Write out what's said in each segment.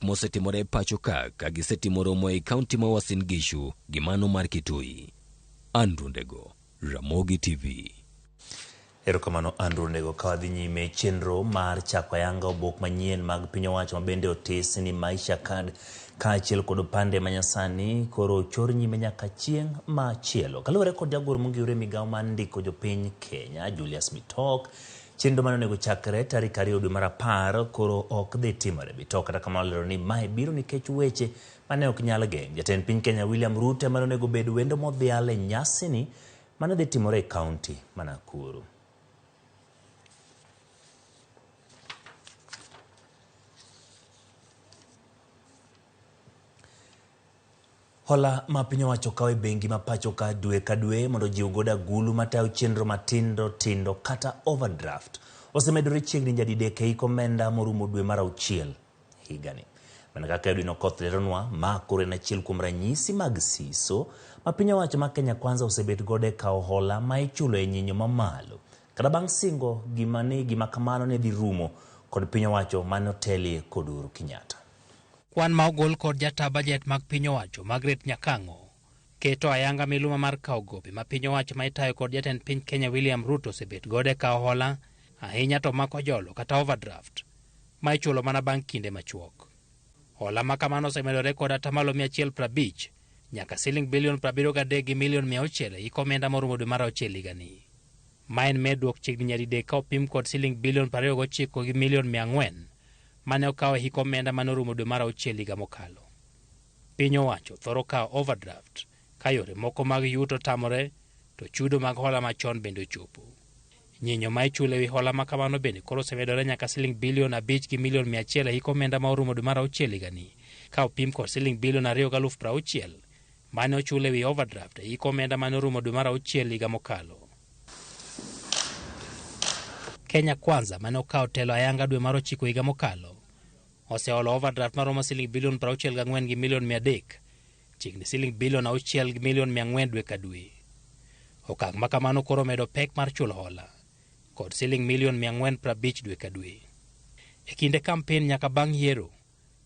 mosetimore pacho ka gisetimo romo e kaunti ma Uasin Gishu gi mano mar Kitui. Andrew Ndego, Ramogi TV. Erokamano Andrew Ndego. Kawadhi nyime chenro mar chako ayanga obok manyien mag piny owacho mabende otis ni Maisha Card kaachiel kod opande manyasani koro chor nyime nyaka chieng' machielo. Kaluwore kod jagoro mongiore migawo mar ndiko jopiny Kenya Julius Bitok, chenro mane onego chakre tarik 2 dwe mar 10 koro ok dhi timore. Bitok kata kamano lero ni mae biro nikech weche mane ok nyal geng'. Jatend piny Kenya William Ruto mane onego bed wendo modhial e nyasi ni mane dhi timore e kaunti ma Nakuru. Hola ma piny owacho kawo e bengi ma pacho ka dwe ka dwe mondo jiw godo agulu matayo chenro matindo kata overdraft osemedore chiegni nyadidek e omenda morumo dwe mar 6 higani. Mana kaka Edwin Okoth leronwa, ma koro en achiel kuom ranyisi mag siso ma piny owacho ma Kenya Kwanza osebet godo e kawo hola ma ichulo e nyinyo mamalo kata bang' singo gima kamano ne dhi rumo kod piny owacho mane otelie kod Uhuru Kenyatta. Kwan ma ogol kod jata bajet mag piny owacho Margaret Nyakango keto ayanga miluma mar kawo gope ma piny owacho ma itayo kod jatend piny Kenya William Ruto osebet godo e kawo hola ahinya to mako jolo kata overdraft ma ichulo mana bang' kinde machuok. Hola ma kamano osemedore kod atamalo 150 nyaka siling bilion 73 gi milion 600 e omenda morumo dwe mar 6 higani. Ma en medruok chiegni nyadidek ka opim kod siling bilion 29 gi milion 400 mane okawo hik omenda mane orumo dwe mar 6 higa mokalo. Piny owacho thoro kawo overdraft ka yore moko mag yuto tamore to chudo mag hola machon bende ochopo. Nyinyo ma ichulo ewi hola ma kamano bende koro osemedore nyaka siling bilion 5 gi milion 100 e hik omenda ma orumo dwe mar 6 higani ka opim kod siling bilion 2,60 mane ochulo ewi overdraft e hik omenda mane orumo dwe mar 6 higa mokalo. Kenya Kwanza mane okawo telo ayanga dwe mar 9 higa mokalo oseholo overdraft maromo siling bilion 64 gi milion 300 chiegni siling bilion 6 gi milion 400 dwe ka dwe. Okang' ma kamano koro medo pek mar chulo hola kod siling milion 450 dwe ka dwe. E kinde kampen nyaka bang' yiero,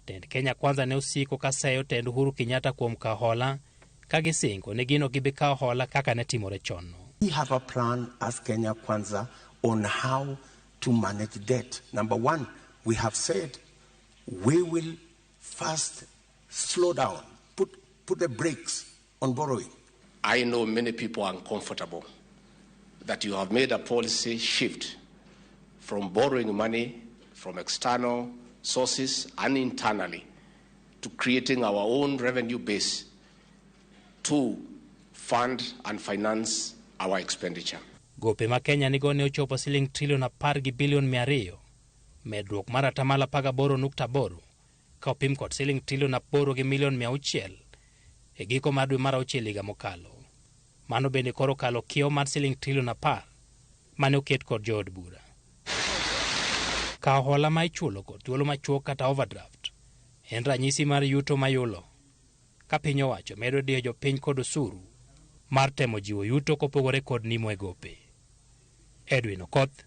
tend Kenya Kwanza ne osiko ka seyo tend Uhuru Kenyatta kuom kawo hola ka gisingo ne gino gibi kawo hola kaka ne timore chon. We have a plan as Kenya Kwanza on how to manage debt. Number one, we have said we will first slow down, put the brakes on borrowing. I know many people are uncomfortable that you have made a policy shift from borrowing money from external sources and internally to creating our own revenue base to fund and finance our expenditure. Gope ma Kenya nigo ne ochopo siling trilion 10 gi bilion 200, medruok mar atamalo 18.8 ka opim kod siling trilion 8 gi milion 600 e giko mar dwe mar 6 higa mokalo. Mano bende koro kalo kiewo mar siling trilion 10 mane oket kod jood bura. Kawo hola ma ichulo kod thuolo machuok kata overdraft en ranyisi mar yuto mayulo ka piny owacho medo diyo jopiny kod osuru mar temo jiwo yuto kopogore kod nimo e gope. Edwin Okoth,